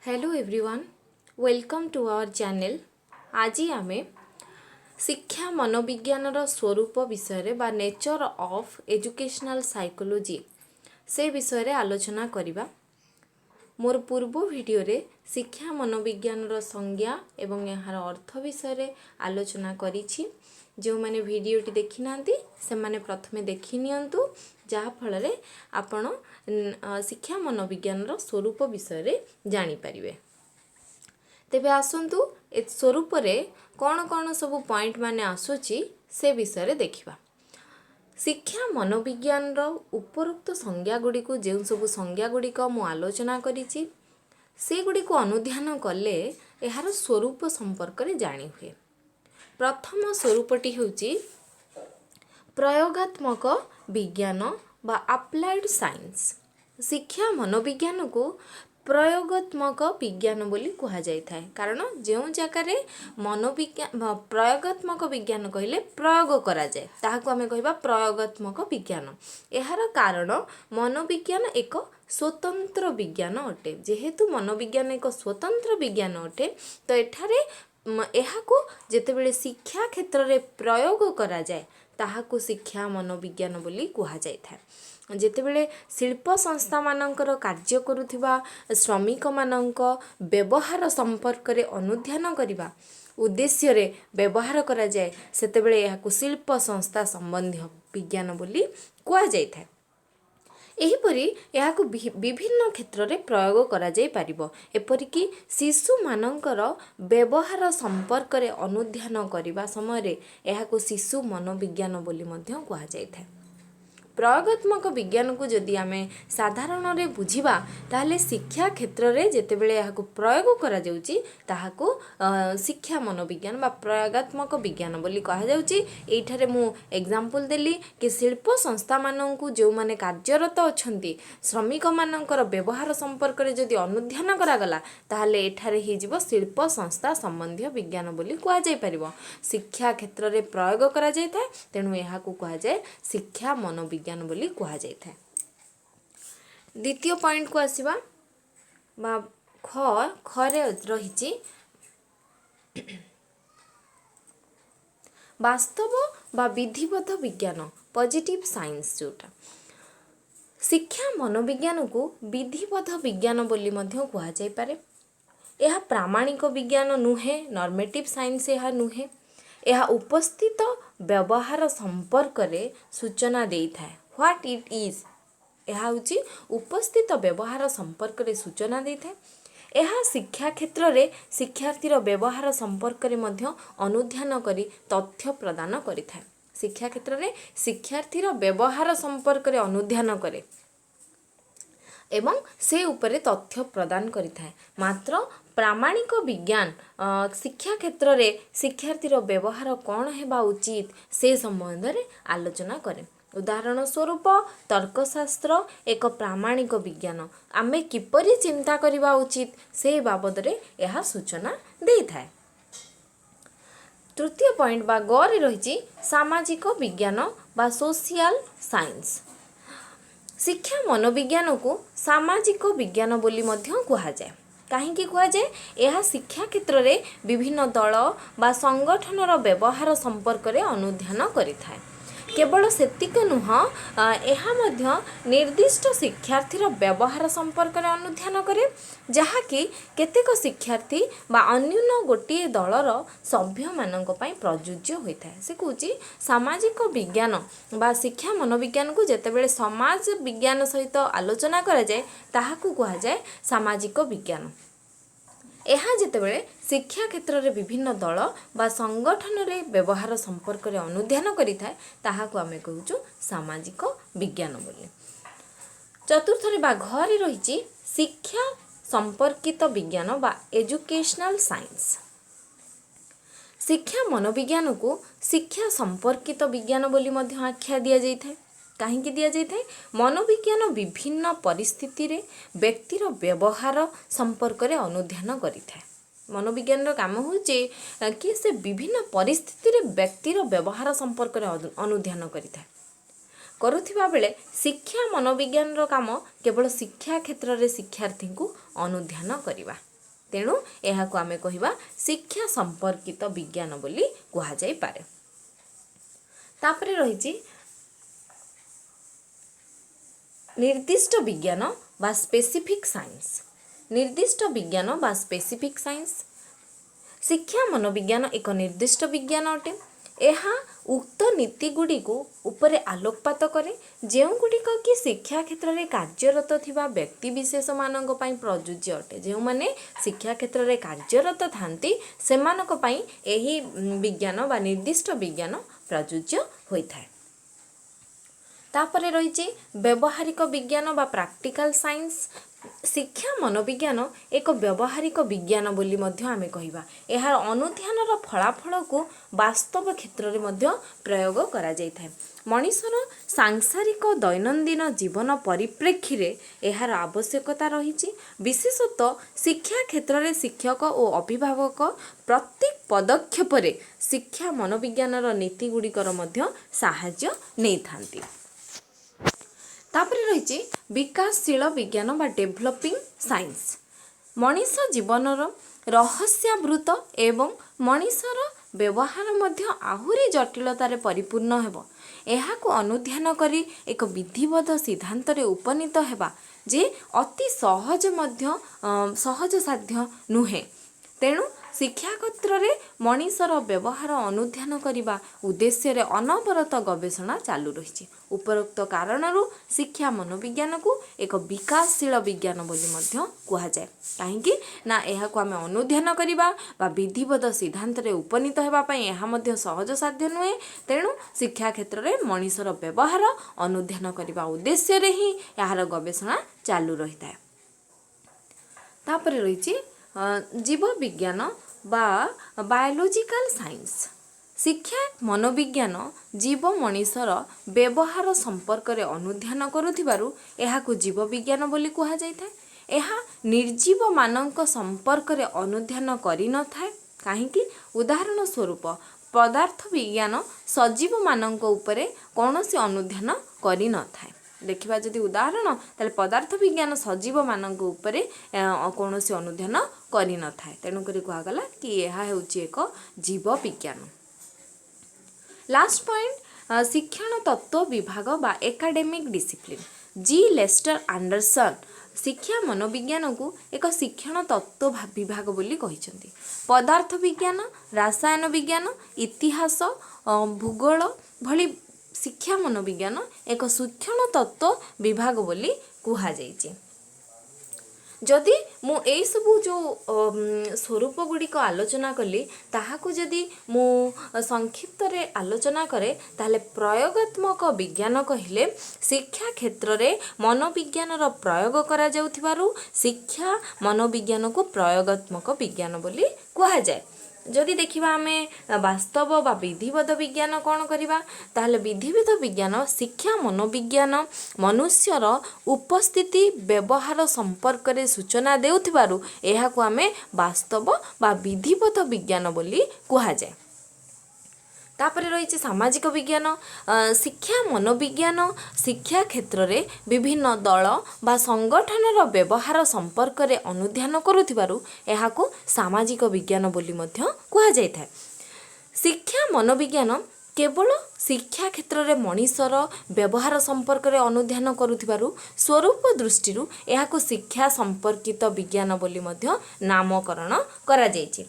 Hello everyone, welcome to our channel. आज आमे शिक्षा मनोविज्ञान स्वरूप विषय बा नेचर ऑफ एजुकेशनल साइकोलॉजी से विषय रे आलोचना करिबा। मोर पूर्व वीडियो रे शिक्षा मनोविज्ञान संज्ञा एवं यार अर्थ विषय रे आलोचना करिछि। जो माने वीडियोटी देखि नांती से माने प्रथमे देखि नियंतु, जहा फल रे आपण शिक्षा मनोविज्ञान स्वरूप विषय रे जानि परिबे। तेबे आसंतु ए स्वरूप रे कौन कौन सब पॉइंट माने आसुची से विषय रे देखिबा। शिक्षा मनोविज्ञान उपरोक्त संज्ञा गुड़ी को जो सब संज्ञा गुड़िक मु आलोचना करिछि से गुड़ी को अनुध्यान कले यार स्वरूप संपर्क रे जानी हुए। प्रथम स्वरूपटी होची प्रयोगात्मक विज्ञान बा अप्लाइड साइंस। शिक्षा मनोविज्ञान को प्रयोगात्मक विज्ञान बोली कहा जाय थाए, कारण जो जगह मनोविज्ञान प्रयोगात्मक विज्ञान कहले प्रयोग करा जाए ताहाको आमे कहबा प्रयोगात्मक विज्ञान। एहार कारण मनोविज्ञान एक स्वतंत्र विज्ञान अटे। जेहेतु मनोविज्ञान एक स्वतंत्र विज्ञान अटे तो एठारे एहाको जेतेबेले शिक्षा क्षेत्र रे प्रयोग करा जाए ताहाको शिक्षा मनोविज्ञान बोली कहा जाय थाए। जेतेबेले शिल्प संस्था मानकर कार्य करुथिबा श्रमिक मानक व्यवहार संपर्क रे अनुध्यान करिबा उद्देश्य रे व्यवहार करा जाए सेतेबेले एहाको शिल्प संस्था संबंधी विज्ञान बोली कहा जाय थाए। एहीपरि एहाको विभिन्न क्षेत्र रे प्रयोग करा जाय परिबो। एपरिकी शिशु मानकर व्यवहार संपर्क रे अनुध्यान करिबा समय रे एहाको शिशु मनोविज्ञान बोली मध्य कहा जाय थाए। प्रयोगात्मक विज्ञान को जदि आमे साधारण रे बुझिबा ताहले शिक्षा क्षेत्र रे जेतेबेले एहाको प्रयोग करा जाउची ताहाको शिक्षा मनोविज्ञान बा प्रयोगात्मक विज्ञान बोली कहा जाउची। एठारे मु एग्जांपल देली कि शिल्प संस्था माननकु जो माने कार्यरत अछंती श्रमिक मानकर व्यवहार संपर्क रे जदि अनुध्यान करा गला ताहले एठारे हि जिवो शिल्प संस्था संबंधी विज्ञान बोली कहा जाय परिबो। शिक्षा क्षेत्र रे प्रयोग करा जाय थाए तेनु एहाको कहा जाय शिक्षा मनोविज्ञान बोली कहा जाय थाए। द्वितीय पॉइंट को आसीबा बा खरे रहिछि वास्तव बा विधिबद्ध विज्ञान पॉजिटिव साइंस। जोटा शिक्षा मनोविज्ञान को विधिबद्ध विज्ञान बोली मध्य कहा जाय पारे। यह प्रामाणिक विज्ञान नुहे, नॉर्मेटिव साइंस यह नुहे। यह उपस्थित व्यवहार संपर्क रे सूचना देई थाए। व्हाट इट इज यह होची उपस्थित व्यवहार संपर्क रे सूचना देई थाए। यह शिक्षा क्षेत्र रे शिक्षार्थीर व्यवहार संपर्क रे मध्य अनुध्यान करी तथ्य प्रदान करि थाए। शिक्षा क्षेत्र रे शिक्षार्थीर व्यवहार संपर्क रे अनुध्यान करे एवं से उपरे तथ्य प्रदान करि थाए। मात्र प्रामाणिक विज्ञान शिक्षा क्षेत्र रे शिक्षार्थीर व्यवहार कौन हेबा उचित से संबंध रे आलोचना करे। उदाहरण स्वरूप तर्कशास्त्र एक प्रामाणिक विज्ञान। आमे किपरि चिंता करिबा उचित से बाबद रे यह सूचना देई थाए। तृतीय पॉइंट बा गरे रहिछि सामाजिक विज्ञान बा सोशियल साइंस। शिक्षा मनोविज्ञान को सामाजिक विज्ञान बोली मध्य कहा जाए। काहेकि कहा जाए? यह शिक्षा क्षेत्र रे विभिन्न दल बा संगठनर व्यवहार संपर्क रे अनुध्यान करि थाए। केवल सेतिक नुह, यह मध्य निर्दिष्ट शिक्षार्थीर व्यवहार संपर्क रे अनुध्यान करे जहाँकि केतेक शिक्षार्थी बा अन्य गोटे दलर सभ्य मानक पई प्रयोज्य होइथाए। से कहूची सामाजिक विज्ञान बा शिक्षा मनोविज्ञान को जेतेबेले समाज विज्ञान सहित आलोचना करा जाए ताहाकू कहा जाए सामाजिक विज्ञान। यह जेतेबेले शिक्षा क्षेत्र रे विभिन्न दल बा संगठन रे व्यवहार संपर्क रे अनुध्यान करि थाए ताहाकू आमे कहूचु सामाजिक विज्ञान बोली। चतुर्थ रे बा घरे रहिछि शिक्षा संपर्कित विज्ञान बा एजुकेशनल साइंस। शिक्षा मनोविज्ञान को शिक्षा संपर्कित विज्ञान बोली मध्य आख्या दिया जाय थाए। काहेकि दिया जाय थाए? मनोविज्ञान विभिन्न परिस्थिति रे व्यक्तिर व्यवहार संपर्क रे अनुध्यान करि थाए। मनोविज्ञान रो काम होचे कि से विभिन्न परिस्थिति रे व्यक्तिर व्यवहार संपर्क रे अनुध्यान करि थाए। करुथिबा बेले शिक्षा मनोविज्ञान रो काम केवल शिक्षा क्षेत्र रे शिक्षार्थी को अनुध्यान करिबा। तेणु एहाकु आमे कहिबा शिक्षा संपर्कित विज्ञान बोली कुहा जाई पारे। तापरे रहिछि निर्दिष्ट विज्ञान बा स्पेसिफिक साइंस। निर्दिष्ट विज्ञान बा स्पेसिफिक साइंस शिक्षा मनोविज्ञान एक निर्दिष्ट विज्ञान अटे। ଏହା ଉକ୍ତ ନୀତିଗୁଡ଼ିକୁ ଉପରେ ଆଲୋକପାତ କରେ ଯେଉଁଗୁଡ଼ିକ କି ଶିକ୍ଷା କ୍ଷେତ୍ରରେ କାର୍ଯ୍ୟରତ ଥିବା ବ୍ୟକ୍ତିବିଶେଷମାନଙ୍କ ପାଇଁ ପ୍ରଯୁଜ୍ୟ ଅଟେ। ଯେଉଁମାନେ ଶିକ୍ଷା କ୍ଷେତ୍ରରେ କାର୍ଯ୍ୟରତ ଥାନ୍ତି ସେମାନଙ୍କ ପାଇଁ ଏହି ବିଜ୍ଞାନ ବା ନିର୍ଦ୍ଦିଷ୍ଟ ବିଜ୍ଞାନ ପ୍ରଯୁଜ୍ୟ ହୋଇଥାଏ। ତାପରେ ରହିଛି ବ୍ୟବହାରିକ ବିଜ୍ଞାନ ବା ପ୍ରାକ୍ଟିକାଲ ସାଇନ୍ସ। ଶିକ୍ଷା मनोविज्ञान एक व्यवहारिक विज्ञान बोली मध्य आमे कहिबा। एहार अनुध्यानर फलाफलको वास्तव क्षेत्र रे मध्य प्रयोग करा जाय थाए। मनीषर सांसारिक दैनन्दिन जीवन परिप्रेक्षी रे एहार आवश्यकता रहिछि। विशेषतः शिक्षा क्षेत्र रे शिक्षक और अभिभावक प्रत्येक पदक्षेप रे शिक्षा मनोविज्ञानर नीति गुड़िकर मध्य सहाय्य नै थांती। तापरे रहिछि विकासशील विज्ञान बा डेभलपिंग साइंस। मनीष जीवनर रहस्यावृत एवं मनीषर व्यवहार मध्य आहुरी जटिलतार परिपूर्ण हेबो। एहाकु अनुध्यान करी एक विधिबद्ध सिद्धांत रे उपनीत हेबा जे अति सहज मध्य सहज साध्य नुहे। तेणु शिक्षा क्षेत्र रे मनीषर व्यवहार अनुध्यान करिबा उद्देश्य रे अनवरत गवेषणा चालू रही। उपरोक्त कारणरू शिक्षा मनोविज्ञान को एक विकासशील विज्ञान बोली मध्य कुहा जाय। काहेकि ना एहाकु आमे अनुध्यान करिबा बा विधिबद्ध सिद्धांत रे उपनीत हेबा पई एहा मध्य सहज साध्य नुहे। तेणु शिक्षा क्षेत्र रे मनीषर व्यवहार अनुध्यान करिबा उद्देश्य रे ही एहार गवेषणा चालू रहिता। तापर रहिछि जीव विज्ञान बा बायोलॉजिकल साइंस। शिक्षा मनोविज्ञान जीव मनीषर व्यवहार संपर्क रे अनुध्यान करुथिबारु एहाकु जीव विज्ञान बोली कुहा जायथाय। एहा निर्जीव मानक संपर्क रे अनुध्यान करि न थाए। काहेकि उदाहरण स्वरूप पदार्थ विज्ञान सजीव मानक उपरे कोनोसी अनुध्यान करि न थाए। देखिबा जदि उदाहरण ताले पदार्थ विज्ञान सजीव मानक उपरे कोनोसी अनुध्यान करि न थाए। तेणु करी कुहा गला कि एहा हेउची एक जीव विज्ञान। लास्ट पॉइंट शिक्षण तत्व विभाग बा एकाडेमिक डिसिप्लिन। जी लेस्टर एंडरसन शिक्षा मनोविज्ञान को एक शिक्षण तत्व विभाग बोली कहिसंती। पदार्थ विज्ञान रसायन विज्ञान इतिहास भूगोल भली शिक्षा मनोविज्ञान एक शिक्षण तत्व विभाग बोली कुहा जायछि। जदि मु एई सबु जो स्वरूप गुड़िक आलोचना कली ताहाकु जदि मु संक्षिप्त रे आलोचना करे ताहले प्रयोगात्मक विज्ञान कहिले शिक्षा क्षेत्र रे मनोविज्ञान रो प्रयोग करा जाउथिबारु शिक्षा मनोविज्ञान को प्रयोगात्मक विज्ञान बोली कुहा जाय। जदि देखिबा आमे वास्तव बा विधिबद्ध विज्ञान कौन करिबा ताहले विधिबद्ध विज्ञान शिक्षा मनोविज्ञान मनुष्यर उपस्थिति व्यवहार संपर्क रे सूचना देउथिबारु एहाकु आमे वास्तव बा विधिबद्ध विज्ञान बोली कुहा जाय। तापर रही सामाजिक विज्ञान। शिक्षा मनोविज्ञान शिक्षा क्षेत्र रे विभिन्न दल बा संगठनर व्यवहार संपर्क रे अनुध्यान करुथिबारु एहाकु सामाजिक विज्ञान बोली मध्य कुहा जायथाय। शिक्षा मनोविज्ञान केवल शिक्षा क्षेत्र रे मनीषर व्यवहार संपर्क रे अनुध्यान करुथिबारु स्वरूप दृष्टि एहाकु शिक्षा संपर्कित विज्ञान बोली मध्य नामकरण करा जायछि।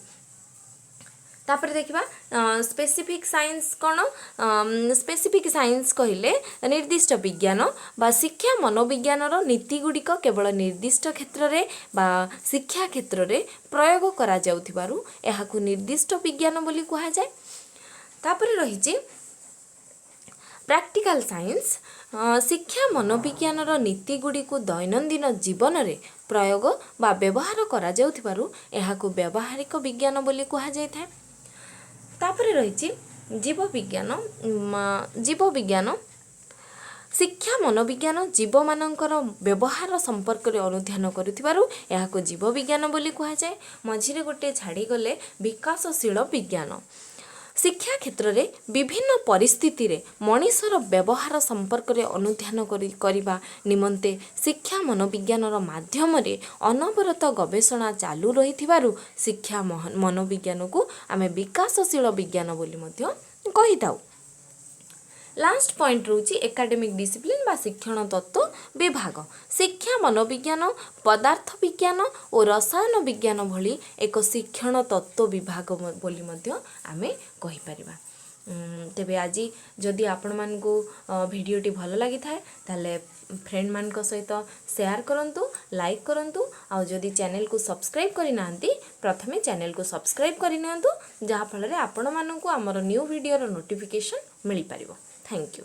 तापर देखिबा स्पेसिफिक साइंस कौन। स्पेसिफिक साइंस कहिले निर्दिष्ट विज्ञान बा शिक्षा मनोविज्ञानर नीति गुड़िक केवल निर्दिष्ट क्षेत्र रे बा शिक्षा क्षेत्र रे प्रयोग करा जाउथिबारु एहाकु निर्दिष्ट विज्ञान बोली कुहा जाय। तापर रहिछि प्रैक्टिकल साइंस। शिक्षा मनोविज्ञानर नीति गुड़िक दैनन्दिन जीवन रे प्रयोग बा व्यवहार करा जाउथिबारु एहाकु व्यावहारिक विज्ञान बोली कुहा जायथाय। तापर रही जीव विज्ञान। जीव विज्ञान शिक्षा मनोविज्ञान जीव मानकर व्यवहार संपर्क रे अनुध्यान करुथिबारु एहाको जीव विज्ञान बोली कुहा जाय। मझिरे गोटे छाड़ी गले विकासशील विज्ञान। शिक्षा क्षेत्र में विभिन्न परिस्थिति रे मनीषर व्यवहार संपर्क में अनुध्यान करने निमंते शिक्षा मनोविज्ञान माध्यम रे अनवरत गवेषणा चालू रही शिक्षा मनोविज्ञान को आमे विकासशील विज्ञान बोली मध्य कहि थाउ। लास्ट पॉइंट रोची एकाडेमिक डिसिप्लिन बा शिक्षण तत्व विभाग। शिक्षा मनोविज्ञान पदार्थ विज्ञान और रसायन विज्ञान भली एक शिक्षण तत्व विभाग बोली मध्य आमे कहि परिबा। तेबे आज जदि आपण मानकु भिडियोटी भल लगी थाए ताले फ्रेंड मान को सहित शेयर करंतु, लाइक करंतु, आ जदि चैनल को सब्सक्राइब करि नांती प्रथमे चैनल को सब्सक्राइब करि नियंतु जहा फल रे आपण मानकु हमर न्यू वीडियो रो नोटिफिकेशन मिली परिबो। Thank you.